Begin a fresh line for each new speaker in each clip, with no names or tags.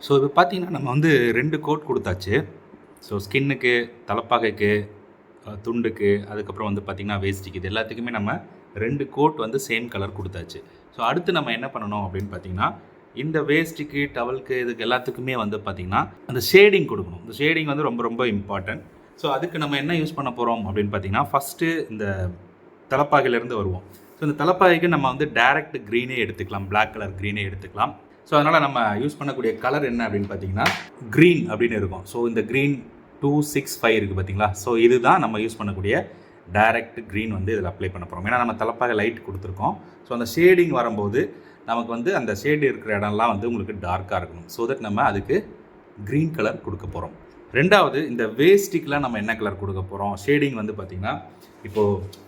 So இப்போ பார்த்தீங்கன்னா நம்ம வந்து 2 கோட் கொடுத்தாச்சு. ஸோ ஸ்கின்னுக்கு, தலைப்பாகைக்கு, துண்டுக்கு, அதுக்கப்புறம் வந்து பார்த்திங்கன்னா வேஸ்டிக்கு, இது எல்லாத்துக்குமே நம்ம 2 கோட் வந்து சேம் கலர் கொடுத்தாச்சு. ஸோ அடுத்து நம்ம என்ன பண்ணணும் அப்படின்னு பார்த்தீங்கன்னா, இந்த வேஸ்ட்டுக்கு, டவலுக்கு, இதுக்கு எல்லாத்துக்குமே வந்து பார்த்திங்கன்னா அந்த ஷேடிங் கொடுக்கணும். இந்த ஷேடிங் வந்து ரொம்ப ரொம்ப இம்பார்ட்டன்ட். ஸோ அதுக்கு நம்ம என்ன யூஸ் பண்ண போகிறோம் அப்படின்னு பார்த்தீங்கன்னா, ஃபஸ்ட்டு இந்த தலைப்பாகையிலேருந்து வருவோம். ஸோ இந்த தலைப்பாகைக்கு நம்ம வந்து டைரக்ட் க்ரீனே எடுத்துக்கலாம், பிளாக் கலர் க்ரீனே எடுத்துக்கலாம். ஸோ அதனால் நம்ம யூஸ் பண்ணக்கூடிய கலர் என்ன அப்படின்னு பார்த்தீங்கன்னா க்ரீன் அப்படின்னு இருக்கும். ஸோ இந்த க்ரீன் 265 இருக்குது பார்த்தீங்களா. ஸோ இதுதான் நம்ம யூஸ் பண்ணக்கூடிய டைரக்ட் க்ரீன் வந்து இதில் அப்ளை பண்ண போகிறோம். ஏன்னா நம்ம தலைப்பாக லைட் கொடுத்துருக்கோம். ஸோ அந்த ஷேடிங் வரும்போது நமக்கு வந்து அந்த ஷேடு இருக்கிற இடம்லாம் வந்து உங்களுக்கு டார்க்காக இருக்கணும். ஸோ தட் நம்ம அதுக்கு க்ரீன் கலர் கொடுக்க போகிறோம். ரெண்டாவது, இந்த வேஸ்டிக்கெலாம் நம்ம என்ன கலர் கொடுக்க போகிறோம். ஷேடிங் வந்து பார்த்திங்கன்னா இப்போது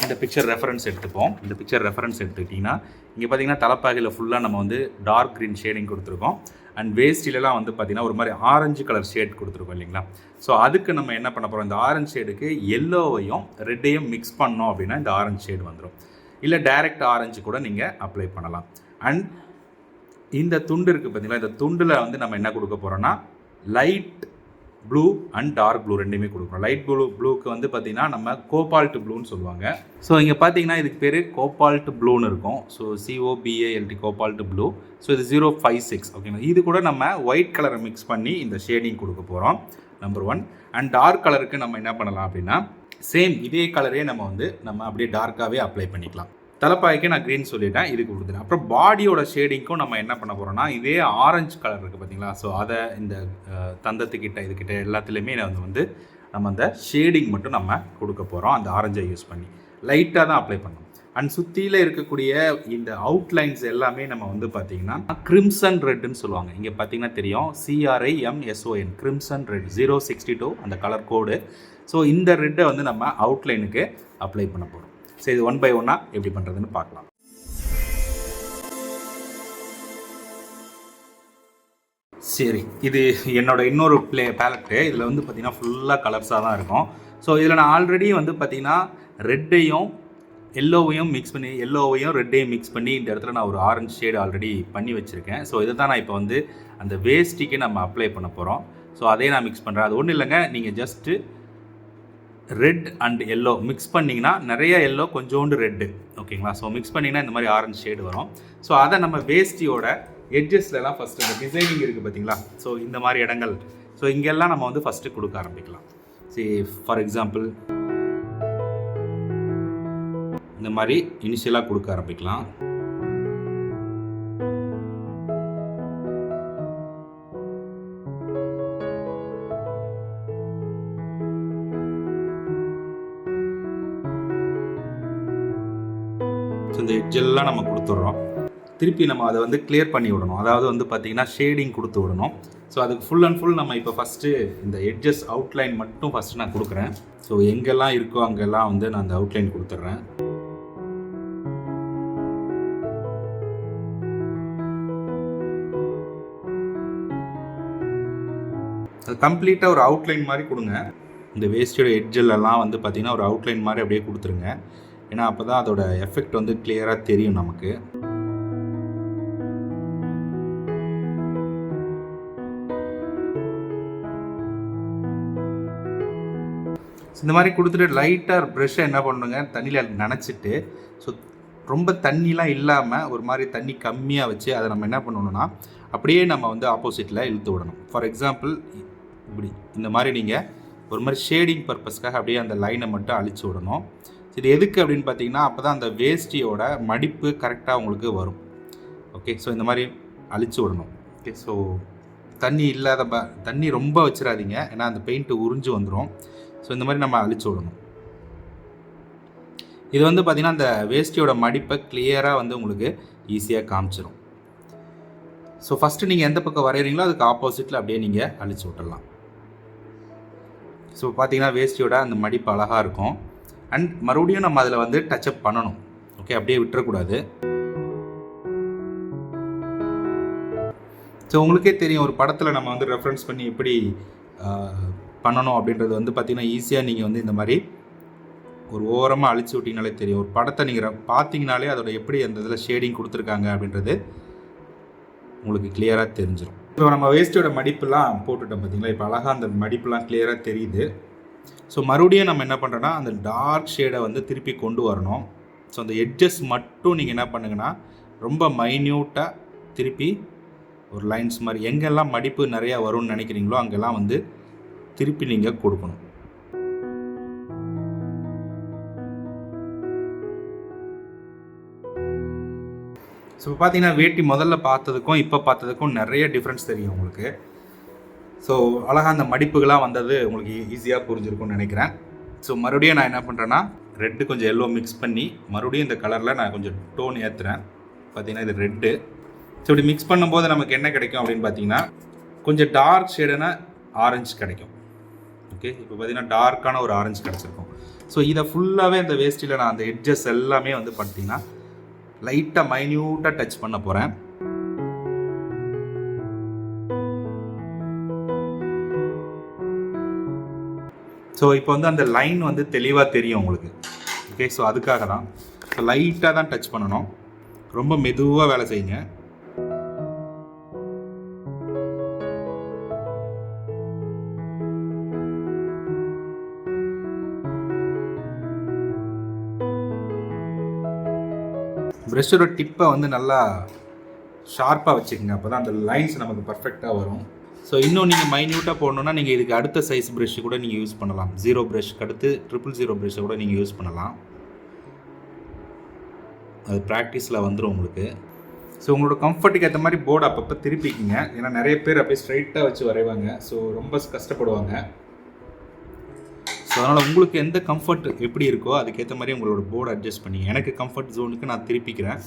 இந்த பிக்சர் ரெஃபரன்ஸ் எடுத்துப்போம். இந்த பிக்சர் ரெஃபரன்ஸ் எடுத்துக்கிட்டிங்கன்னா இங்கே பார்த்திங்கன்னா தலைப்பாகையில் ஃபுல்லாக நம்ம வந்து டார்க் க்ரீன் ஷேடிங் கொடுத்துருக்கோம். அண்ட் வேஸ்டிலலாம் வந்து பார்த்திங்கன்னா ஒரு மாதிரி ஆரஞ்சு கலர் ஷேட் கொடுத்துருக்கோம் இல்லைங்களா. ஸோ அதுக்கு நம்ம என்ன பண்ண போகிறோம், இந்த ஆரஞ்சு ஷேடுக்கு எல்லோவையும் ரெட்டையும் மிக்ஸ் பண்ணோம் அப்படின்னா இந்த ஆரஞ்சு ஷேடு வந்துடும். இல்லை டைரக்ட் ஆரஞ்சு கூட நீங்கள் அப்ளை பண்ணலாம். அண்ட் இந்த துண்டு இருக்குது பார்த்திங்களா, இந்த துண்டில் வந்து நம்ம என்ன கொடுக்க போகிறோன்னா light blue and dark blue ரெண்டுமே கொடுக்குறோம். லைட் ப்ளூக்கு வந்து பார்த்திங்கன்னா நம்ம கோபால்ட் ப்ளூன்னு சொல்லுவாங்க. ஸோ இங்கே பார்த்தீங்கன்னா இதுக்கு பேர் கோபால்ட் ப்ளூன்னு இருக்கும். So COBALT cobalt blue. So இது 056 ஓகேங்களா. இது கூட நம்ம ஒயிட் கலரை மிக்ஸ் பண்ணி இந்த ஷேடிங் கொடுக்க போகிறோம், நம்பர் 1. அண்ட் டார்க் கலருக்கு நம்ம என்ன பண்ணலாம் அப்படின்னா சேம் இதே கலரே நம்ம அப்படியே டார்க்காகவே அப்ளை பண்ணிக்கலாம். தலைப்பாய்க்கு நான் க்ரீன் சொல்லிட்டேன், இதுக்கு கொடுத்துட்டேன். அப்புறம் பாடியோட ஷேடிங்க்கும் நம்ம என்ன பண்ண போகிறோம்னா இதே ஆரஞ்சு கலர் இருக்குது பார்த்தீங்களா. ஸோ அதை இந்த தந்தத்துக்கிட்ட இதுக்கிட்ட எல்லாத்துலேயுமே வந்து நம்ம அந்த ஷேடிங் மட்டும் நம்ம கொடுக்க போகிறோம். அந்த ஆரஞ்சை யூஸ் பண்ணி லைட்டாக தான் அப்ளை பண்ணணும். அண்ட் சுற்றியில் இருக்கக்கூடிய இந்த அவுட்லைன்ஸ் எல்லாமே நம்ம வந்து பார்த்திங்கன்னா கிரிம்சன் ரெட்டுன்னு சொல்லுவாங்க. இங்கே பார்த்திங்கன்னா தெரியும், CRIMSON கிரிம்சன் ரெட் 062 அந்த கலர் கோடு. ஸோ இந்த ரெட்டை வந்து நம்ம அவுட்லைனுக்கு அப்ளை பண்ண போகிறோம். சரி, இது 1 by 1 எப்படி பண்ணுறதுன்னு பார்க்கலாம். சரி, இது என்னோட இன்னொரு பேலட்டு. இதில் வந்து பார்த்திங்கன்னா ஃபுல்லாக கலர்ஸாக தான் இருக்கும். ஸோ இதில் நான் ஆல்ரெடி வந்து பார்த்திங்கன்னா ரெட்டையும் எல்லோவையும் மிக்ஸ் பண்ணி, எல்லோவையும் ரெட்டையும் மிக்ஸ் பண்ணி இந்த இடத்துல நான் ஒரு ஆரஞ்சு ஷேடு ஆல்ரெடி பண்ணி வச்சுருக்கேன். ஸோ இதை தான் நான் இப்போ வந்து அந்த வேஸ்டிக்கு நம்ம அப்ளை பண்ண போகிறோம். ஸோ அதே நான் மிக்ஸ் பண்ணுறேன். அது ஒன்றும் இல்லைங்க, நீங்கள் just red and yellow mix பண்ணிங்கன்னா நிறைய எல்லோ கொஞ்சோண்டு ரெட்டு ஓகேங்களா. ஸோ மிக்ஸ் பண்ணிங்கன்னா இந்த மாதிரி ஆரஞ்சு ஷேடு வரும். ஸோ அதை நம்ம வேஸ்டியோட எட்ஜஸ்லலாம் ஃபஸ்ட்டு இந்த டிசைனிங் இருக்குது பார்த்தீங்களா. ஸோ இந்த மாதிரி இடங்கள், ஸோ இங்கெல்லாம் நம்ம வந்து ஃபஸ்ட்டு கொடுக்க ஆரம்பிக்கலாம். சரி, ஃபார் எக்ஸாம்பிள் இந்த மாதிரி இனிஷியலாக கொடுக்க ஆரம்பிக்கலாம். இந்த எட்ஜெல்லாம் நம்ம கொடுத்துட்றோம். திருப்பி நம்ம அதை வந்து கிளியர் பண்ணி விடணும். அதாவது வந்து பார்த்திங்கன்னா ஷேடிங் கொடுத்து விடணும். ஸோ அதுக்கு ஃபுல் அண்ட் ஃபுல் நம்ம இப்போ ஃபஸ்ட்டு இந்த எட்ஜஸ் அவுட்லைன் மட்டும் ஃபஸ்ட்டு நான் கொடுக்குறேன். ஸோ எங்கெல்லாம் இருக்கோ அங்கெல்லாம் வந்து நான் அந்த அவுட்லைன் கொடுத்துட்றேன். அது கம்ப்ளீட்டாக ஒரு அவுட்லைன் மாதிரி கொடுங்க. இந்த வேஸ்டோட எட்ஜெல்லாம் வந்து பார்த்திங்கன்னா ஒரு அவுட்லைன் மாதிரி அப்படியே கொடுத்துருங்க. ஏன்னா அப்போ தான் அதோட எஃபெக்ட் வந்து கிளியராக தெரியும் நமக்கு. இந்த மாதிரி கொடுத்துட்டு லைட்டாக ப்ரெஷ்ஷை என்ன பண்ணுங்க, தண்ணியில் நனைச்சிட்டு, ஸோ ரொம்ப தண்ணிலாம் இல்லாமல் ஒரு மாதிரி தண்ணி கம்மியாக வச்சு அதை நம்ம என்ன பண்ணணும்னா அப்படியே நம்ம வந்து ஆப்போசிட்டில் இழுத்து விடணும். ஃபார் எக்ஸாம்பிள் இப்படி இந்த மாதிரி நீங்கள் ஒரு மாதிரி ஷேடிங் பர்பஸ்க்காக அப்படியே அந்த லைனை மட்டும் அழிச்சு விடணும். இது எதுக்கு அப்படின்னு பார்த்தீங்கன்னா அப்போ தான் அந்த வேஸ்டியோட மடிப்பு கரெக்டாக உங்களுக்கு வரும். ஓகே, ஸோ இந்த மாதிரி அழிச்சு விடணும். ஓகே, ஸோ தண்ணி இல்லாத தண்ணி ரொம்ப வச்சிடாதீங்க, ஏன்னா அந்த பெயிண்ட்டு உறிஞ்சு வந்துடும். ஸோ இந்த மாதிரி நம்ம அழிச்சு விடணும். இது வந்து பார்த்திங்கன்னா அந்த வேஸ்டியோட மடிப்பை கிளியராக வந்து உங்களுக்கு ஈஸியாக காமிச்சிடும். ஸோ ஃபஸ்ட்டு நீங்கள் எந்த பக்கம் வரைகிறீங்களோ அதுக்கு ஆப்போசிட்டில் அப்படியே நீங்கள் அழிச்சு விட்டுடலாம். ஸோ பார்த்திங்கன்னா வேஸ்டியோட அந்த மடிப்பு அழகாக இருக்கும். அண்ட் மறுபடியும் நம்ம அதில் வந்து டச்சப் பண்ணணும். ஓகே, அப்படியே விட்டுறக்கூடாது. ஸோ உங்களுக்கே தெரியும், ஒரு படத்தில் நம்ம வந்து ரெஃபரன்ஸ் பண்ணி எப்படி பண்ணணும் அப்படின்றது வந்து பார்த்திங்கன்னா ஈஸியாக நீங்கள் வந்து இந்த மாதிரி ஒரு ஓரமாக அழிச்சு விட்டிங்கனாலே தெரியும். ஒரு படத்தை நீங்கள் பார்த்தீங்கனாலே அதோட எப்படி அந்த இதில் ஷேடிங் கொடுத்துருக்காங்க அப்படின்றது உங்களுக்கு கிளியராக தெரிஞ்சிடும். இப்போ நம்ம வேஸ்ட்டோட மடிப்புலாம் போட்டுட்டோம் பார்த்தீங்களா, இப்போ அழகாக அந்த மடிப்புலாம் கிளியராக தெரியுது. ஸோ மறுபடியும் நம்ம என்ன பண்ணுறோன்னா அந்த டார்க் ஷேடை வந்து திருப்பி கொண்டு வரணும். ஸோ அந்த எட்ஜஸ் மட்டும் நீங்கள் என்ன பண்ணுங்கன்னா ரொம்ப மைன்யூட்டாக திருப்பி ஒரு லைன்ஸ் மாதிரி எங்கெல்லாம் மடிப்பு நிறையா வரும்னு நினைக்கிறீங்களோ அங்கெல்லாம் வந்து திருப்பி நீங்கள் கொடுக்கணும். ஸோ இப்போ பார்த்தீங்கன்னா வேட்டி முதல்ல பார்த்ததுக்கும் இப்போ பார்த்ததுக்கும் நிறைய டிஃப்ரென்ஸ் தெரியும் உங்களுக்கு. ஸோ அழகாக அந்த மடிப்புகளாக வந்தது உங்களுக்கு ஈஸியாக புரிஞ்சிருக்கும்னு நினைக்கிறேன். ஸோ மறுபடியும் நான் என்ன பண்ணுறேன்னா ரெட்டு கொஞ்சம் எல்லோ மிக்ஸ் பண்ணி மறுபடியும் இந்த கலரில் நான் கொஞ்சம் டோன் ஏற்றுறேன். பார்த்தீங்கன்னா இது ரெட்டு. ஸோ இப்படி மிக்ஸ் பண்ணும்போது நமக்கு என்ன கிடைக்கும் அப்படின்னு பார்த்தீங்கன்னா கொஞ்சம் டார்க் ஷேடான ஆரஞ்சு கிடைக்கும். ஓகே, இப்போ பார்த்தீங்கன்னா டார்க்கான ஒரு ஆரஞ்சு கிடச்சிருக்கும். ஸோ இதை ஃபுல்லாகவே இந்த வேஸ்ட்டில் நான் அந்த எட்ஜஸ் எல்லாமே வந்து பார்த்தீங்கன்னா லைட்டாக மைன்யூட்டாக டச் பண்ண போகிறேன். ஸோ இப்போ வந்து அந்த லைன் வந்து தெளிவாக தெரியும் உங்களுக்கு. ஓகே, ஸோ அதுக்காக தான் ஸோ லைட்டாக தான் டச் பண்ணணும், ரொம்ப மெதுவாக வேலை செய்யுங்க. ப்ரெஷ்ஷோட டிப்பை வந்து நல்லா ஷார்ப்பாக வச்சுக்கோங்க, அப்போ தான் அந்த லைன்ஸ் நமக்கு பர்ஃபெக்டாக வரும். ஸோ இன்னும் நீங்கள் மைன்யூட்டாக போடணுன்னா நீங்கள் இதுக்கு அடுத்த சைஸ் ப்ரெஷ்ஷு கூட நீங்கள் யூஸ் பண்ணலாம். 0 ப்ரெஷ்க்கு அடுத்து 000 ப்ரெஷ்ஷை கூட நீங்கள் யூஸ் பண்ணலாம். அது ப்ராக்டிஸில் வந்துடும் உங்களுக்கு. ஸோ உங்களோட கம்ஃபர்ட்டுக்கு ஏற்ற மாதிரி போர்டு அப்பப்போ திருப்பிக்கிங்க. ஏன்னா நிறைய பேர் அப்படியே ஸ்ட்ரைட்டாக வச்சு வரைவாங்க, ஸோ ரொம்ப கஷ்டப்படுவாங்க. ஸோ அதனால் உங்களுக்கு எந்த கம்ஃபர்ட் எப்படி இருக்கோ அதுக்கேற்ற மாதிரி உங்களோட போர்டு அட்ஜஸ்ட் பண்ணி எனக்கு கம்ஃபர்ட் ஜோனுக்கு நான் திருப்பிக்கிறேன்.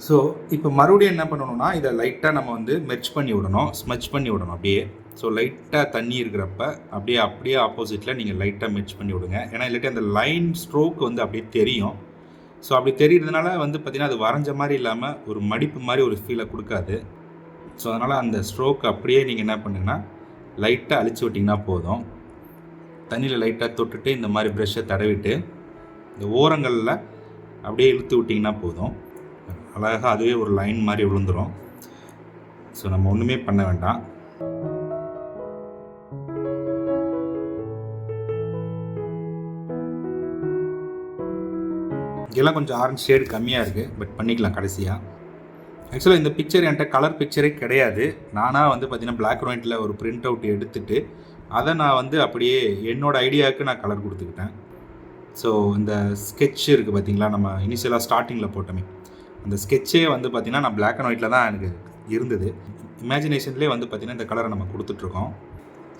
ஸோ இப்போ மறுபடியும் என்ன பண்ணணும்னா இதை லைட்டாக நம்ம வந்து மெர்ச் பண்ணி விடணும், ஸ்மச் பண்ணி விடணும் அப்படியே. ஸோ லைட்டாக தண்ணி இருக்கிறப்ப அப்படியே ஆப்போசிட்டில் நீங்கள் லைட்டாக மெர்ச் பண்ணி விடுங்க. ஏன்னா இல்லாட்டி அந்த லைன் ஸ்ட்ரோக் வந்து அப்படியே தெரியும். ஸோ அப்படி தெரிகிறதுனால வந்து பார்த்திங்கன்னா அது வரைஞ்ச மாதிரி இல்லாமல் ஒரு மடிப்பு மாதிரி ஒரு ஃபீலை கொடுக்காது. ஸோ அதனால் அந்த ஸ்ட்ரோக் அப்படியே நீங்கள் என்ன பண்ணுங்கன்னா லைட்டாக அழிச்சு விட்டிங்கன்னா போதும். தண்ணியில் லைட்டாக தொட்டுட்டு இந்த மாதிரி ப்ரெஷ்ஷை தடவிட்டு இந்த ஓரங்களில் அப்படியே இழுத்து விட்டிங்கன்னா போதும். அழகாக அதுவே ஒரு லைன் மாதிரி விழுந்துடும். ஸோ நம்ம ஒன்றுமே பண்ண வேண்டாம். இதெல்லாம் கொஞ்சம் ஆரஞ்சு ஷேடு கம்மியாக இருக்குது, பட் பண்ணிக்கலாம் கடைசியாக. ஆக்சுவலாக இந்த பிக்சர் என்கிட்ட கலர் பிக்சரே கிடையாது. நானாக வந்து பார்த்திங்கன்னா பிளாக் அண்ட் ஒயிட்டில் ஒரு பிரிண்ட் அவுட் எடுத்துகிட்டு அதை நான் வந்து அப்படியே என்னோடய ஐடியாவுக்கு நான் கலர் கொடுத்துக்கிட்டேன். ஸோ இந்த ஸ்கெட்ச் இருக்குது பார்த்திங்களா, நம்ம இனிஷியலாக ஸ்டார்டிங்கில் போட்டோமே அந்த ஸ்கெட்சே வந்து பார்த்திங்கன்னா நான் பிளாக் அண்ட் ஒயிட்டில் தான் எனக்கு இருந்தது. இமேஜினேஷன்லேயே வந்து பார்த்திங்கன்னா இந்த கலரை நம்ம கொடுத்துட்ருக்கோம்.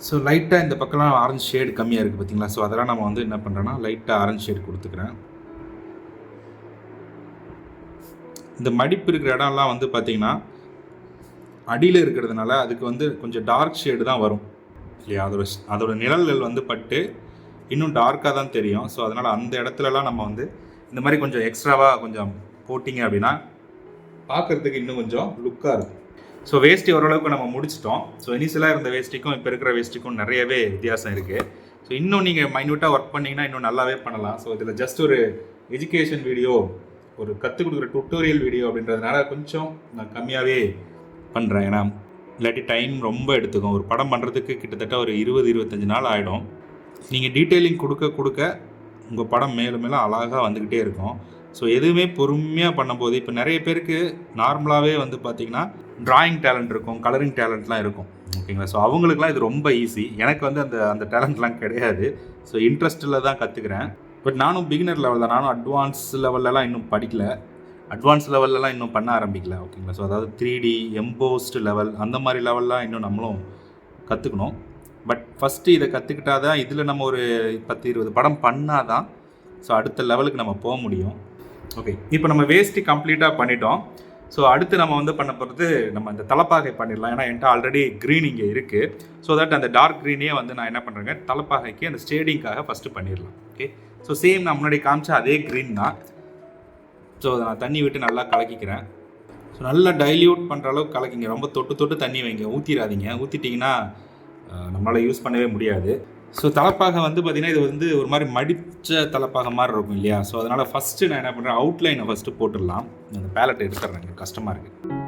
ஸோ லைட்டாக இந்த பக்கம்லாம் ஆரஞ்சு ஷேடு கம்மியாக இருக்குது பார்த்திங்களா. ஸோ அதெல்லாம் நம்ம வந்து என்ன பண்ணுறோன்னா லைட்டாக ஆரஞ்சு ஷேடு கொடுத்துக்கிறேன். இந்த மடிப்பு இருக்கிற இடம்லாம் வந்து பார்த்திங்கன்னா அடியில் இருக்கிறதுனால அதுக்கு வந்து கொஞ்சம் டார்க் ஷேடு தான் வரும் இல்லையா. அதோட நிழல்கள் வந்து பட்டு இன்னும் டார்க்காக தான் தெரியும். ஸோ அதனால் அந்த இடத்துலலாம் நம்ம வந்து இந்த மாதிரி கொஞ்சம் எக்ஸ்ட்ராவாக கொஞ்சம் போட்டிங்க அப்படின்னா பார்க்குறதுக்கு இன்னும் கொஞ்சம் லுக்காக இருக்கும். ஸோ வேஷ்டி ஓரளவுக்கு நம்ம முடிச்சிட்டோம். ஸோ இனிஷியலாக இருந்த வேஷ்டிக்கும் இப்போ இருக்கிற வேஷ்டிக்கும் நிறையவே வித்தியாசம் இருக்குது. ஸோ இன்னும் நீங்கள் மைன்யூட்டாக ஒர்க் பண்ணிங்கன்னா இன்னும் நல்லாவே பண்ணலாம். ஸோ இதில் ஜஸ்ட் ஒரு எஜுகேஷன் வீடியோ, ஒரு கற்றுக் கொடுக்குற டுட்டோரியல் வீடியோ அப்படின்றதுனால கொஞ்சம் நான் கம்மியாகவே பண்ணுறேன். ஏன்னா இல்லாட்டி டைம் ரொம்ப எடுத்துக்கும். ஒரு படம் பண்ணுறதுக்கு கிட்டத்தட்ட ஒரு 20-25 நாள் ஆகிடும். நீங்கள் டீட்டெயிலிங் கொடுக்க உங்கள் படம் மேலும் மேலும் அழகாக வந்துக்கிட்டே இருக்கும். ஸோ எதுவுமே பொறுமையாக பண்ணும்போது இப்போ நிறைய பேருக்கு நார்மலாகவே வந்து பார்த்திங்கன்னா ட்ராயிங் டேலண்ட் இருக்கும், கலரிங் டேலண்ட்லாம் இருக்கும், ஓகேங்களா. ஸோ அவங்களுக்குலாம் இது ரொம்ப ஈஸி. எனக்கு வந்து அந்த டேலண்ட்லாம் கிடையாது. ஸோ இன்ட்ரெஸ்ட்டில் தான் கற்றுக்கிறேன். பட் நானும் பிகினர் லெவல் தான். நானும் அட்வான்ஸ் லெவல்லலாம் இன்னும் படிக்கல, அட்வான்ஸ் லெவல்லலாம் இன்னும் பண்ண ஆரம்பிக்கல, ஓகேங்களா. ஸோ அதாவது 3D எம்போஸ்டு லெவல் அந்த மாதிரி லெவல்லாம் இன்னும் நம்மளும் கற்றுக்கணும். பட் ஃபஸ்ட்டு இதை கற்றுக்கிட்டால் தான் இதில் நம்ம ஒரு 10-20 படம் பண்ணால் தான் ஸோ அடுத்த லெவலுக்கு நம்ம போக முடியும். ஓகே, இப்போ நம்ம வேஸ்ட்டு கம்ப்ளீட்டாக பண்ணிட்டோம். ஸோ அடுத்து நம்ம வந்து பண்ண போகிறது நம்ம இந்த தலைப்பாகை பண்ணிடலாம். ஏன்னா என்கிட்ட ஆல்ரெடி க்ரீன் இங்கே இருக்குது. ஸோ தட் அந்த டார்க் க்ரீனே வந்து நான் என்ன பண்ணுறேங்க தலைப்பாகைக்கு அந்த ஸ்டேடிங்காக ஃபஸ்ட்டு பண்ணிடலாம். ஓகே, ஸோ சேம் நான் முன்னாடி காமிச்சா அதே க்ரீன் தான். ஸோ நான் தண்ணி விட்டு நல்லா கலக்கிக்கிறேன். ஸோ நல்லா டைல்யூட் பண்ணுற அளவுக்கு கலக்கிங்க. ரொம்ப தொட்டு தண்ணி வைங்க, ஊற்றிடாதீங்க. ஊற்றிட்டிங்கன்னா நம்மளால் யூஸ் பண்ணவே முடியாது. ஸோ தலைப்பாக வந்து பார்த்திங்கன்னா இது வந்து ஒரு மாதிரி மடித்த தலைப்பாக மாதிரி இருக்கும் இல்லையா. ஸோ அதனால் ஃபஸ்ட்டு நான் என்ன பண்ணுறேன், அவுட்லைனை ஃபஸ்ட்டு போட்டுடலாம். அந்த பேலட்டை எடுத்துடுறேன், கஷ்டமாக இருக்குது.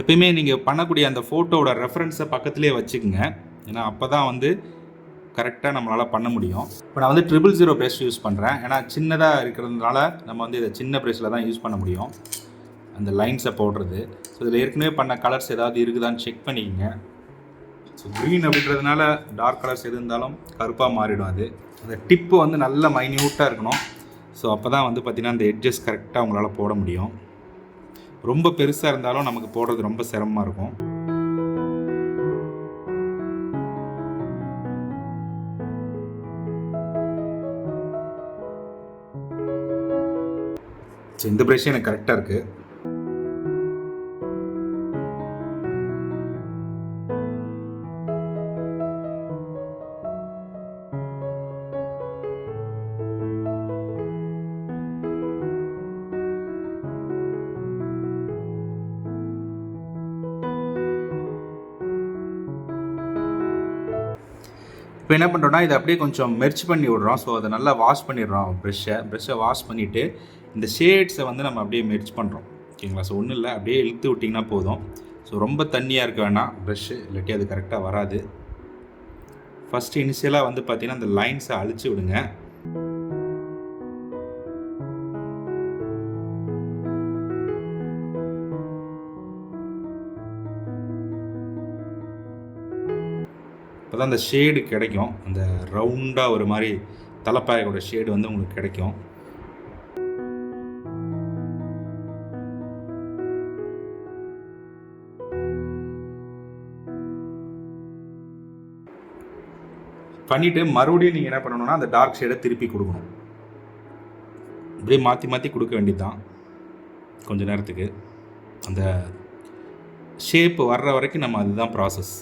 எப்பயுமே நீங்கள் பண்ணக்கூடிய அந்த ஃபோட்டோவோட ரெஃபரன்ஸை பக்கத்துலேயே வச்சுக்கோங்க. ஏன்னா அப்போ தான் வந்து கரெக்டாக நம்மளால் பண்ண முடியும். இப்போ நான் வந்து 000 ப்ரஷ் யூஸ் பண்ணுறேன். ஏன்னா சின்னதாக இருக்கிறதுனால நம்ம வந்து இதை சின்ன ப்ரஷில் தான் யூஸ் பண்ண முடியும் அந்த லைன்ஸை போடுறது. ஸோ இதில் ஏற்கனவே பண்ண கலர்ஸ் ஏதாவது இருக்குதான்னு செக் பண்ணிக்கோங்க. ஸோ க்ரீன் அப்படின்றதுனால டார்க் கலர்ஸ் எது இருந்தாலும் கருப்பாக மாறிடும். அது அந்த டிப்பு வந்து நல்ல மைன்யூட்டாக இருக்கணும். ஸோ அப்போ தான் வந்து பார்த்திங்கன்னா அந்த எட்ஜஸ் கரெக்டாக உங்களால் போட முடியும். ரொம்ப பெருசாக இருந்தாலும் நமக்கு போடுறது ரொம்ப சிரமமாக இருக்கும். ஸோ இந்த ப்ரஷ் எனக்கு கரெக்டாக இருக்குது. இப்போ என்ன பண்ணுறோன்னா இதை அப்படியே கொஞ்சம் மெர்ச் பண்ணி விட்றோம். ஸோ அதை நல்லா வாஷ் பண்ணிடுறோம். ப்ரெஷ்ஷை வாஷ் பண்ணிவிட்டு இந்த ஷேட்ஸை வந்து நம்ம அப்படியே மெர்ச் பண்ணுறோம். ஓகேங்களா? ஸோ ஒன்றும் இல்லை, அப்படியே இழுத்து விட்டிங்கன்னா போதும். ஸோ ரொம்ப தண்ணியாக இருக்க வேணாம் ப்ரெஷ்ஷு, இல்லாட்டி அது கரெக்டாக வராது. ஃபஸ்ட்டு இனிஷியலாக வந்து பார்த்திங்கன்னா அந்த லைன்ஸை அழிச்சு விடுங்க. அப்போ தான் அந்த ஷேடு கிடைக்கும். அந்த ரவுண்டாக ஒரு மாதிரி தலைப்பாயோட ஷேடு வந்து உங்களுக்கு கிடைக்கும். பண்ணிவிட்டு மறுபடியும் நீங்கள் என்ன பண்ணணும்னா அந்த டார்க் ஷேடை திருப்பி கொடுக்கணும். அப்படியே மாற்றி மாற்றி கொடுக்க வேண்டியது தான் கொஞ்சம் நேரத்துக்கு. அந்த ஷேப்பு வர்ற வரைக்கும் நம்ம அதுதான் ப்ராசஸ்.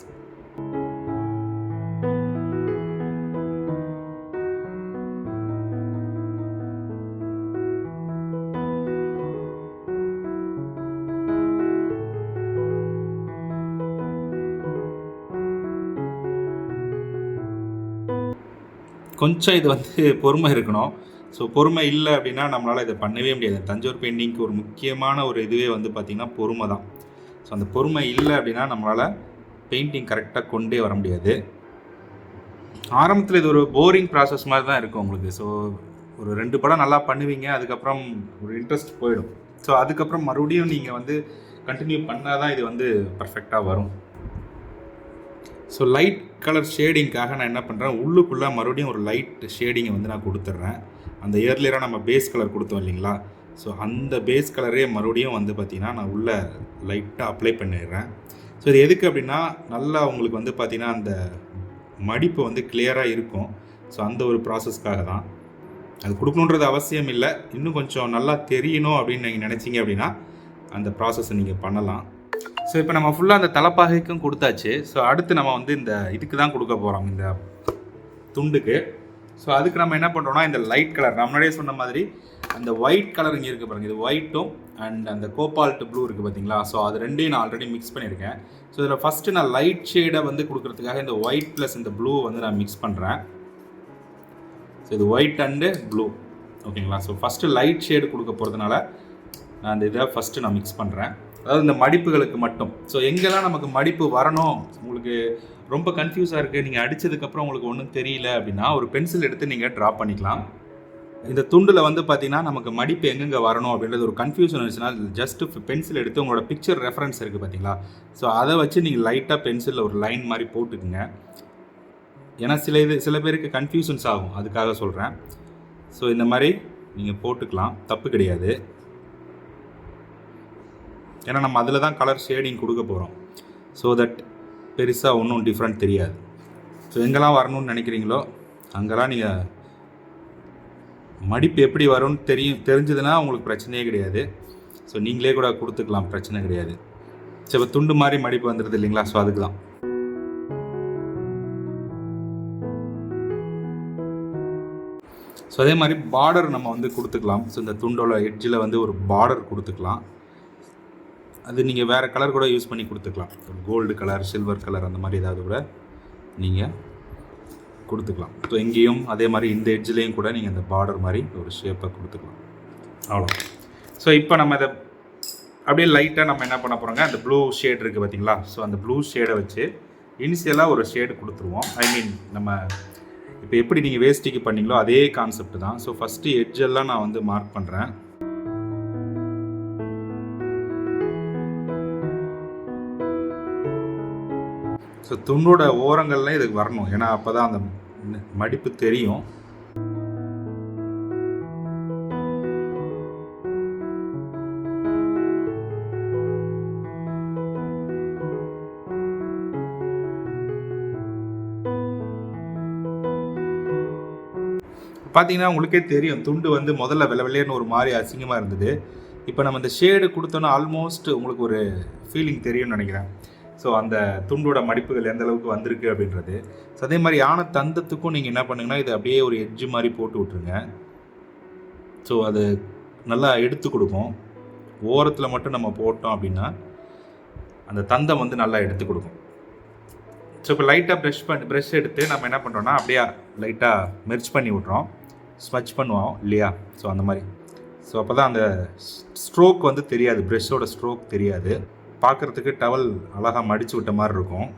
கொஞ்சம் இது வந்து பொறுமை இருக்கணும். ஸோ பொறுமை இல்லை அப்படின்னா நம்மளால் இதை பண்ணவே முடியாது. தஞ்சாவூர் பெயிண்டிங்க்கு ஒரு முக்கியமான ஒரு இதுவே வந்து பார்த்திங்கன்னா பொறுமை தான். ஸோ அந்த பொறுமை இல்லை அப்படின்னா நம்மளால் பெயிண்டிங் கரெக்டாக கொண்டே வர முடியாது. ஆரம்பத்தில் இது ஒரு போரிங் ப்ராசஸ் மாதிரி தான் இருக்கும் உங்களுக்கு. ஸோ ஒரு 2 படம் நல்லா பண்ணுவீங்க, அதுக்கப்புறம் ஒரு இன்ட்ரெஸ்ட் போயிடும். ஸோ அதுக்கப்புறம் மறுபடியும் நீங்கள் வந்து கண்டினியூ பண்ணால் தான் இது வந்து பர்ஃபெக்டாக வரும். ஸோ லைட் கலர் ஷேடிங்காக நான் என்ன பண்ணுறேன், உள்ளுக்குள்ளே மறுபடியும் ஒரு லைட் ஷேடிங்கை வந்து நான் கொடுத்துட்றேன். அந்த இயர்லியராக நம்ம பேஸ் கலர் கொடுத்தோம் இல்லைங்களா? ஸோ அந்த பேஸ் கலரே மறுபடியும் வந்து பார்த்திங்கன்னா நான் உள்ளே லைட்டாக அப்ளை பண்ணிடுறேன். ஸோ இது எதுக்கு அப்படின்னா நல்லா உங்களுக்கு வந்து பார்த்திங்கன்னா அந்த மடிப்பு வந்து கிளியராக இருக்கும். ஸோ அந்த ஒரு ப்ராசஸ்க்காக தான். அது கொடுக்கணுன்றது அவசியம் இல்லை. இன்னும் கொஞ்சம் நல்லா தெரியணும் அப்படின்னு நீங்கள் நினச்சிங்க அப்படின்னா அந்த ப்ராசஸை நீங்கள் பண்ணலாம். ஸோ இப்போ நம்ம ஃபுல்லாக அந்த தலைப்பாகைக்கும் கொடுத்தாச்சு. ஸோ அடுத்து நம்ம வந்து இந்த இதுக்கு தான் கொடுக்க போகிறோம், இந்த துண்டுக்கு. ஸோ அதுக்கு நம்ம என்ன பண்ணுறோம்னா இந்த லைட் கலர் நான் முன்னாடியே சொன்ன மாதிரி அந்த ஒயிட் கலர் இங்கே இருக்குது பாருங்கள். இது ஒயிட்டும் அண்ட் அந்த கோபால்ட் ப்ளூ இருக்குது பார்த்தீங்களா? ஸோ அது ரெண்டையும் நான் ஆல்ரெடி மிக்ஸ் பண்ணியிருக்கேன். ஸோ இதில் ஃபஸ்ட்டு நான் லைட் ஷேடை வந்து கொடுக்குறதுக்காக இந்த ஒயிட் ப்ளஸ் இந்த ப்ளூ வந்து நான் மிக்ஸ் பண்ணுறேன். ஸோ இது ஒயிட் அண்டு ப்ளூ. ஓகேங்களா? ஸோ ஃபஸ்ட்டு லைட் ஷேடு கொடுக்க போகிறதுனால நான் இந்த இதை ஃபஸ்ட்டு நான் மிக்ஸ் பண்ணுறேன். அதாவது இந்த மடிப்புகளுக்கு மட்டும். ஸோ எங்கெல்லாம் நமக்கு மடிப்பு வரணும், உங்களுக்கு ரொம்ப கன்ஃபியூஸாக இருக்குது, நீங்கள் அடித்ததுக்கப்புறம் உங்களுக்கு ஒன்றும் தெரியல அப்படின்னா ஒரு பென்சில் எடுத்து நீங்கள் ட்ரா பண்ணிக்கலாம். இந்த துண்டில் வந்து பார்த்திங்கன்னா நமக்கு மடிப்பு எங்கெங்கே வரணும் அப்படின்றது ஒரு கன்ஃபியூஷன் இருந்துச்சுன்னா ஜஸ்ட்டு பென்சில் எடுத்து உங்களோட பிக்சர் ரெஃபரன்ஸ் இருக்குது பார்த்தீங்களா? ஸோ அதை வச்சு நீங்கள் லைட்டாக பென்சிலில் ஒரு லைன் மாதிரி போட்டுக்குங்க. ஏன்னா சில பேருக்கு கன்ஃபியூஷன்ஸ் ஆகும், அதுக்காக சொல்கிறேன். ஸோ இந்த மாதிரி நீங்கள் போட்டுக்கலாம், தப்பு கிடையாது. ஏன்னா நம்ம அதில் தான் கலர் ஷேடிங் கொடுக்க போகிறோம். ஸோ தட் பெருசாக ஒன்றும் டிஃப்ரெண்ட் தெரியாது. ஸோ எங்கெல்லாம் வரணும்னு நினைக்கிறீங்களோ அங்கெல்லாம் நீங்கள் மடிப்பு எப்படி வரும்னு தெரிஞ்சதுன்னா உங்களுக்கு பிரச்சனையே கிடையாது. ஸோ நீங்களே கூட கொடுத்துக்கலாம், பிரச்சனை கிடையாது. ஸோ இப்போ துண்டு மாதிரி மடிப்பு வந்துடுது இல்லைங்களா? ஸோ அதுக்கு தான். ஸோ அதே மாதிரி பார்டர் நம்ம வந்து கொடுத்துக்கலாம். ஸோ இந்த துண்டோட எட்ஜில் வந்து ஒரு பார்டர் கொடுத்துக்கலாம். அது நீங்கள் வேறு கலர் கூட யூஸ் பண்ணி கொடுத்துக்கலாம். கோல்டு கலர், சில்வர் கலர் அந்த மாதிரி ஏதாவது கூட நீங்கள் கொடுத்துக்கலாம். ஸோ எங்கேயும் அதே மாதிரி இந்த எட்ஜ்லேயும் கூட நீங்கள் அந்த பார்டர் மாதிரி ஒரு ஷேப்பை கொடுத்துக்கலாம். அவ்வளோ. ஸோ இப்போ நம்ம இதை அப்படியே லைட்டாக நம்ம என்ன பண்ண போகிறோங்க, அந்த ப்ளூ ஷேட் இருக்குது பார்த்தீங்களா? ஸோ அந்த ப்ளூ ஷேடை வச்சு இனிஷியலாக ஒரு ஷேடு கொடுத்துருவோம். ஐ மீன் நம்ம இப்போ எப்படி நீங்கள் வேஸ்டிக்கு பண்ணீங்களோ அதே கான்செப்ட் தான். ஸோ ஃபஸ்ட்டு எட்ஜெல்லாம் நான் வந்து மார்க் பண்ணுறேன். ஸோ துண்டோட ஓரங்கள்லாம் இதுக்கு வரணும், ஏன்னா அப்போ தான் அந்த மடிப்பு தெரியும். பார்த்தீங்கன்னா உங்களுக்கே தெரியும், துண்டு வந்து முதல்ல வெள்ளையர்னு ஒரு மாதிரி அசிங்கமாக இருந்தது. இப்போ நம்ம இந்த ஷேடு கொடுத்தோன்னா ஆல்மோஸ்ட் உங்களுக்கு ஒரு ஃபீலிங் தெரியும்னு நினைக்கிறேன். ஸோ அந்த துண்டோட மடிப்புகள் எந்த அளவுக்கு வந்திருக்கு அப்படின்றது. ஸோ அதே மாதிரி யானை தந்தத்துக்கும் நீங்கள் என்ன பண்ணுங்கன்னா, இது அப்படியே ஒரு எட்ஜு மாதிரி போட்டு விட்ருங்க. ஸோ அது நல்லா எடுத்து கொடுக்கும். ஓரத்தில் மட்டும் நம்ம போட்டோம் அப்படின்னா அந்த தந்தம் வந்து நல்லா எடுத்து கொடுக்கும். ஸோ இப்போ லைட்டாக ப்ரெஷ் எடுத்து நம்ம என்ன பண்ணுறோன்னா அப்படியே லைட்டாக மெர்ச் பண்ணி விட்றோம், ஸ்மச் பண்ணுவோம் இல்லையா? ஸோ அந்த மாதிரி. ஸோ அப்போ தான் அந்த ஸ்ட்ரோக் வந்து தெரியாது, ப்ரெஷ்ஷோட ஸ்ட்ரோக் தெரியாது. பார்க்குறதுக்கு டவல் அழகாக மடித்து விட்ட மாதிரி இருக்கும்.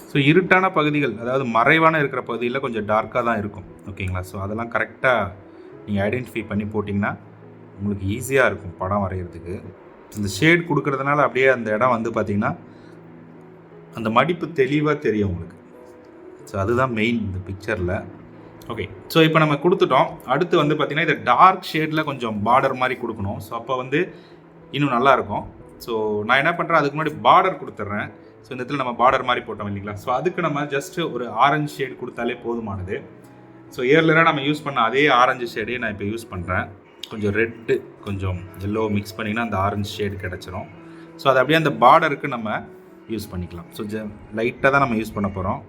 ஸோ இருட்டான பகுதிகள், அதாவது மறைவான இருக்கிற பகுதியில் கொஞ்சம் டார்க்காக தான் இருக்கும், ஓகேங்களா? ஸோ அதெல்லாம் கரெக்டாக நீங்கள் ஐடென்டிஃபை பண்ணி போட்டிங்கன்னா உங்களுக்கு ஈஸியாக இருக்கும் படம் வரைகிறதுக்கு. இந்த ஷேட் கொடுக்கறதுனால அப்படியே அந்த இடம் வந்து பார்த்திங்கன்னா அந்த மடிப்பு தெளிவாக தெரியும் உங்களுக்கு. ஸோ அதுதான் மெயின் இந்த பிக்சரில். ஓகே, ஸோ இப்போ நம்ம கொடுத்துட்டோம். அடுத்து வந்து பார்த்திங்கன்னா இதை டார்க் ஷேடில் கொஞ்சம் பார்டர் மாதிரி கொடுக்கணும். ஸோ அப்போ வந்து இன்னும் நல்லாயிருக்கும். ஸோ நான் என்ன பண்ணுறேன், அதுக்கு முன்னாடி பார்டர் கொடுத்துட்றேன். ஸோ இந்த இடத்துல நம்ம பார்டர் மாதிரி போட்டோம் இல்லைங்களா? ஸோ அதுக்கு நம்ம ஜஸ்ட்டு ஒரு ஆரஞ்சு ஷேட் கொடுத்தாலே போதுமானது. ஸோ ஏர்லராக நம்ம யூஸ் பண்ண அதே ஆரஞ்சு ஷேடே நான் இப்போ யூஸ் பண்ணுறேன். கொஞ்சம் ரெட்டு கொஞ்சம் எல்லோ மிக்ஸ் பண்ணிங்கன்னா அந்த ஆரஞ்சு ஷேடு கிடச்சிரும். ஸோ அதை அப்படியே அந்த பார்டருக்கு நம்ம யூஸ் பண்ணிக்கலாம். ஸோ லைட்டாக தான் நம்ம யூஸ் பண்ண போகிறோம்.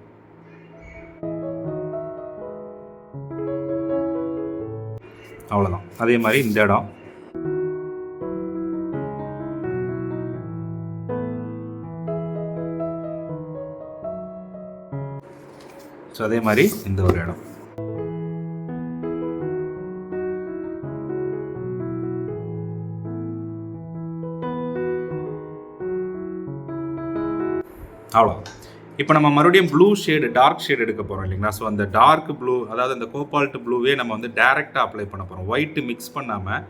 அவ்வளோதான். அதே மாதிரி இந்த இடம் ஸோ அதே மாதிரி இந்த ஒரு இடம். அவ்வளோ. இப்போ நம்ம மறுபடியும் ப்ளூ ஷேடு, டார்க் ஷேடு எடுக்க போகிறோம் இல்லைங்களா? ஸோ அந்த டார்க் ப்ளூ, அதாவது அந்த கோபால்ட் ப்ளூவே நம்ம வந்து டேரெக்டாக அப்ளை பண்ண போகிறோம். ஒயிட்டு மிக்ஸ் பண்ணாமல்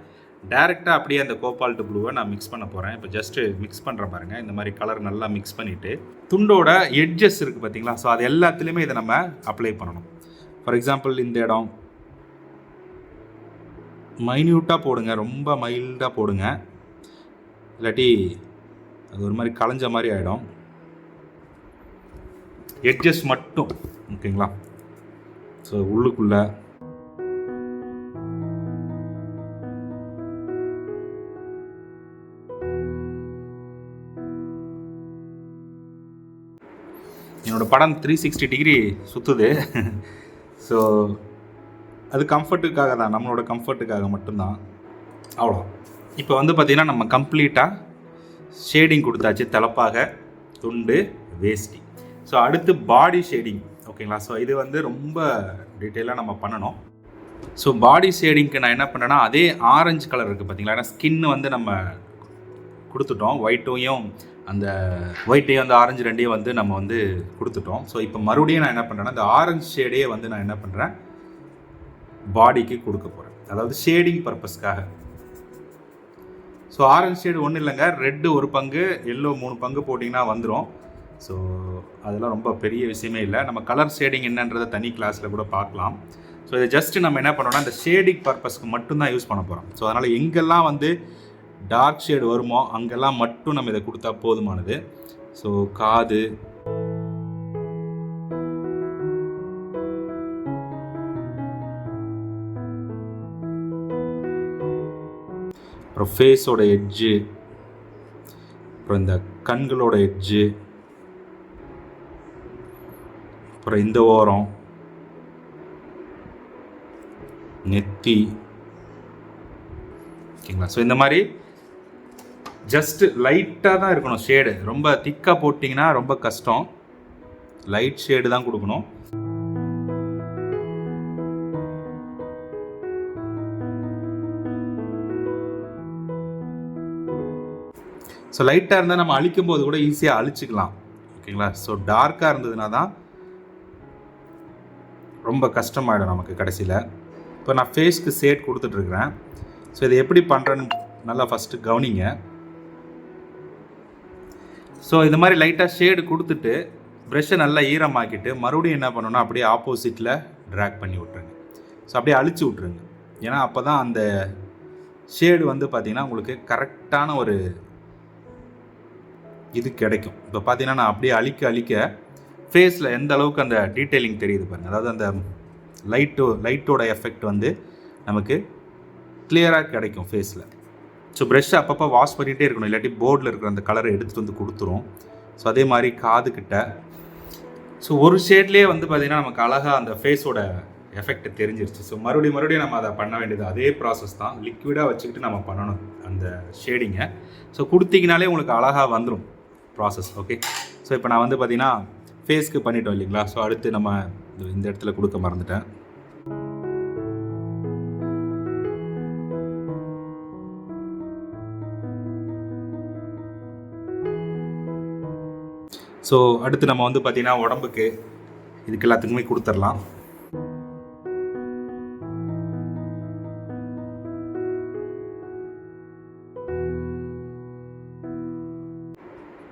டேரெக்டாக அப்படியே அந்த கோபால்ட் ப்ளூவை நான் மிக்ஸ் பண்ண போகிறேன். இப்போ ஜஸ்ட்டு மிக்ஸ் பண்ணுற பாருங்கள். இந்த மாதிரி கலர் நல்லா மிக்ஸ் பண்ணிவிட்டு துண்டோட எட்ஜஸ் இருக்குது பார்த்தீங்களா? ஸோ அது எல்லாத்துலேயுமே இதை நம்ம அப்ளை பண்ணணும். ஃபார் எக்ஸாம்பிள் இந்த இடம் மைன்யூட்டாக போடுங்க, ரொம்ப மைல்டாக போடுங்க, இல்லாட்டி அது ஒரு மாதிரி களைஞ்ச மாதிரி ஆகிடும். எட்ஜஸ் மட்டும், ஓகேங்களா? ஸோ உள்ளுக்குள்ளே என்னோடய படம் 360 டிகிரி சுற்றுது. ஸோ அது கம்ஃபர்ட்டுக்காக தான், நம்மளோட கம்ஃபர்ட்டுக்காக மட்டும்தான். அவ்வளோ. இப்போ வந்து பார்த்திங்கன்னா நம்ம கம்ப்ளீட்டாக ஷேடிங் கொடுத்தாச்சு, தலப்பாக, துண்டு, வேஷ்டி. ஸோ அடுத்து பாடி ஷேடிங், ஓகேங்களா? ஸோ இது வந்து ரொம்ப டீட்டெயிலாக நம்ம பண்ணணும். ஸோ பாடி ஷேடிங்க்கு நான் என்ன பண்ணேன்னா, அதே ஆரஞ்சு கலர் இருக்குது பார்த்தீங்களா? ஏன்னா ஸ்கின் வந்து நம்ம கொடுத்துட்டோம், ஒயிட்டையும் அந்த ஆரஞ்சு ரெண்டையும் வந்து நம்ம வந்து கொடுத்துட்டோம். ஸோ இப்போ மறுபடியும் நான் என்ன பண்ணுறேன்னா, இந்த ஆரஞ்சு ஷேடையே வந்து நான் என்ன பண்ணுறேன், பாடிக்கு கொடுக்க போகிறேன், அதாவது ஷேடிங் பர்பஸ்க்காக. ஸோ ஆரஞ்சு ஷேடு ஒன்றும் இல்லைங்க, ரெட்டு ஒரு பங்கு, எல்லோ 3 பங்கு போட்டிங்கன்னா வந்துடும். ஸோ அதெல்லாம் ரொம்ப பெரிய விஷயமே இல்லை. நம்ம கலர் ஷேடிங் என்னன்றதை தனி கிளாஸில் கூட பார்க்கலாம். ஸோ இதை ஜஸ்ட்டு நம்ம என்ன பண்ணோம்னா, இந்த ஷேடிங் பர்பஸ்க்கு மட்டும்தான் யூஸ் பண்ண போகிறோம். ஸோ அதனால் எங்கெல்லாம் வந்து டார்க் ஷேடு வருமோ அங்கெல்லாம் மட்டும் நம்ம இதை கொடுத்தா போதுமானது. ஸோ காது, அப்புறம் ஃபேஸோட எட்ஜு, அப்புறம் இந்த கண்களோட எட்ஜு, அப்புறம் இந்த ஓரம், நெத்தி, ஓகேங்களா? ஸோ இந்த மாதிரி ஜஸ்ட்டு லைட்டாக தான் இருக்கணும் ஷேடு. ரொம்ப திக்காக போட்டிங்கன்னா ரொம்ப கஷ்டம். லைட் ஷேடு தான் கொடுக்கணும். ஸோ லைட்டாக இருந்தால் நம்ம அழிக்கும் போது கூட ஈஸியாக அழிச்சிக்கலாம். ஓகேங்களா? ஸோ டார்க்காக இருந்ததுன்னா தான் ரொம்ப கஷ்டமாயிடும் நமக்கு கடைசியில். இப்போ நான் ஃபேஸ்க்கு ஷேட் கொடுத்துட்ருக்குறேன். ஸோ இதை எப்படி பண்ணுறேன்னு நல்லா ஃபஸ்ட்டு கவனிங்க. ஸோ இது மாதிரி லைட்டாக ஷேடு கொடுத்துட்டு ப்ரெஷ்ஷை நல்லா ஈரமாக்கிட்டு மறுபடியும் என்ன பண்ணணும்னா அப்படியே ஆப்போசிட்டில் ட்ராக் பண்ணி விட்ருங்க. ஸோ அப்படியே அழிச்சு விட்ருங்க. ஏன்னா அப்போ தான் அந்த ஷேடு வந்து பார்த்திங்கன்னா உங்களுக்கு கரெக்டான ஒரு இது கிடைக்கும். இப்போ பார்த்தீங்கன்னா நான் அப்படியே அழிக்க ஃபேஸில் எந்த அளவுக்கு அந்த டீட்டெயிலிங் தெரியுது பாருங்கள். அதாவது அந்த லைட்டோட எஃபெக்ட் வந்து நமக்கு கிளியராக கிடைக்கும் ஃபேஸில். ஸோ ப்ரெஷ்ஷை அப்பப்போ வாஷ் பண்ணிகிட்டே இருக்கணும், இல்லாட்டி போர்டில் இருக்கிற அந்த கலரை எடுத்துகிட்டு வந்து கொடுத்துரும். ஸோ அதே மாதிரி காதுக்கிட்ட ஸோ ஒரு ஷேட்லேயே வந்து பார்த்திங்கன்னா நமக்கு அழகாக அந்த ஃபேஸோட எஃபெக்ட் தெரிஞ்சிருச்சு. ஸோ மறுபடியும் நம்ம அதை பண்ண வேண்டியது அதே ப்ராசஸ் தான். லிக்விடாக வச்சுக்கிட்டு நம்ம பண்ணணும் அந்த ஷேடிங்கை. ஸோ கொடுத்தீங்கனாலே உங்களுக்கு அழகாக வந்துடும் ப்ராசஸ். ஓகே, ஸோ இப்போ நான் வந்து பார்த்திங்கன்னா ஃபேஸ்க்கு பண்ணிட்டோம் இல்லைங்களா? ஸோ அடுத்து நம்ம இந்த இடத்துல கொடுக்க மறந்துட்டேன். ஸோ அடுத்து நம்ம வந்து பார்த்திங்கன்னா உடம்புக்கு இதுக்கு எல்லாத்துக்குமே கொடுத்துடலாம்.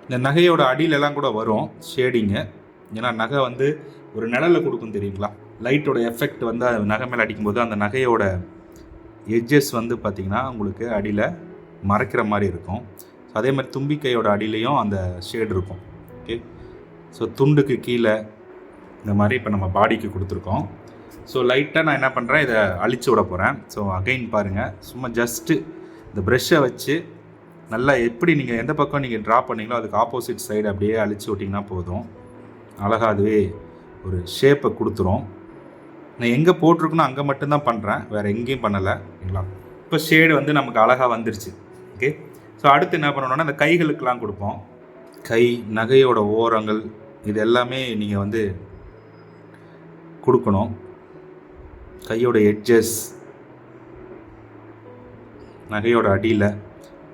இந்த நகையோட அடியிலலாம் கூட வரும் ஷேடிங்கு. ஏன்னா நகை வந்து ஒரு நிழலில் கொடுக்கும் தெரியுங்களா? லைட்டோட எஃபெக்ட் வந்து நகை மேலே அடிக்கும்போது அந்த நகையோட எட்ஜஸ் வந்து பார்த்திங்கன்னா உங்களுக்கு அடியில் மறைக்கிற மாதிரி இருக்கும். ஸோ அதே மாதிரி தும்பிக்கையோட அடியிலையும் அந்த ஷேடு இருக்கும். ஓகே, ஸோ துண்டுக்கு கீழே இந்த மாதிரி இப்போ நம்ம பாடிக்கு கொடுத்துருக்கோம். ஸோ லைட்டாக நான் என்ன பண்ணுறேன், இதை அழிச்சு விட போகிறேன். ஸோ அகைன் பாருங்கள், சும்மா ஜஸ்ட்டு இந்த ப்ரெஷ்ஷை வச்சு நல்லா எப்படி நீங்கள் எந்த பக்கம் நீங்கள் ட்ரா பண்ணிங்களோ அதுக்கு ஆப்போசிட் சைடு அப்படியே அழிச்சு விட்டிங்கன்னா போதும். அழகாக அதுவே ஒரு ஷேப்பை கொடுத்துரும். நான் எங்கே போட்டிருக்கணும் அங்கே மட்டும்தான் பண்ணுறேன், வேறு எங்கேயும் பண்ணலை. சரிங்களா? இப்போ ஷேடு வந்து நமக்கு அழகாக வந்துருச்சு. ஓகே, ஸோ அடுத்து என்ன பண்ணணும்னா இந்த கைகளுக்கெல்லாம் கொடுப்போம். கை நகையோட ஓரங்கள் இது எல்லாமே நீங்கள் வந்து கொடுக்கணும். கையோட எட்ஜஸ், நகையோட அடியில்,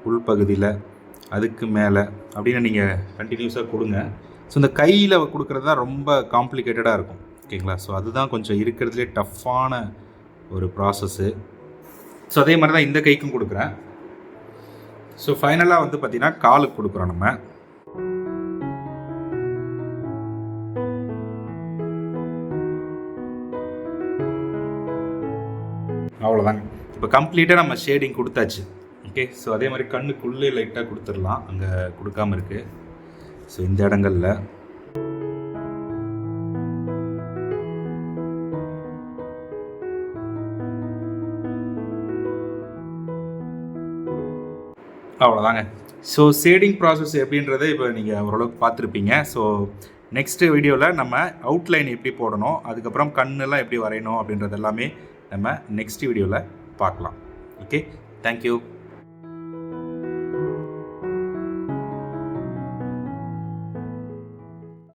உள்பகுதியில், அதுக்கு மேலே அப்படின்னு நீங்கள் கண்டினியூஸாக கொடுங்க. ஸோ இந்த கையில் கொடுக்குறது தான் ரொம்ப காம்ப்ளிகேட்டடாக இருக்கும். ஓகேங்களா? ஸோ அதுதான் கொஞ்சம் இருக்கிறதுலே டஃப்பான ஒரு ப்ராசஸ்ஸு. ஸோ அதே மாதிரி தான் இந்த கைக்கும் கொடுக்குறேன். ஸோ ஃபைனலாக வந்து பார்த்திங்கன்னா காலுக்கு கொடுக்குறோம் நம்ம. அவ்வளோதாங்க. இப்போ கம்ப்ளீட்டாக நம்ம ஷேடிங் கொடுத்தாச்சு. ஓகே, ஸோ அதே மாதிரி கண்ணுக்குள்ளே லைட்டாக கொடுத்துடலாம், அங்கே கொடுக்காமல் இருக்குது. ஸோ இந்த இடங்களில் அவ்வளோதாங்க. ஸோ ஷேடிங் ப்ராசஸ் எப்படின்றத இப்போ நீங்கள் ஓரளவுக்கு பார்த்துருப்பீங்க. ஸோ நெக்ஸ்ட்டு வீடியோவில் நம்ம அவுட்லைன் எப்படி போடணும், அதுக்கப்புறம் கண்ணெல்லாம் எப்படி வரையணும் அப்படின்றது எல்லாமே நம்ம நெக்ஸ்ட் வீடியோவில் பார்க்கலாம். Okay, thank you.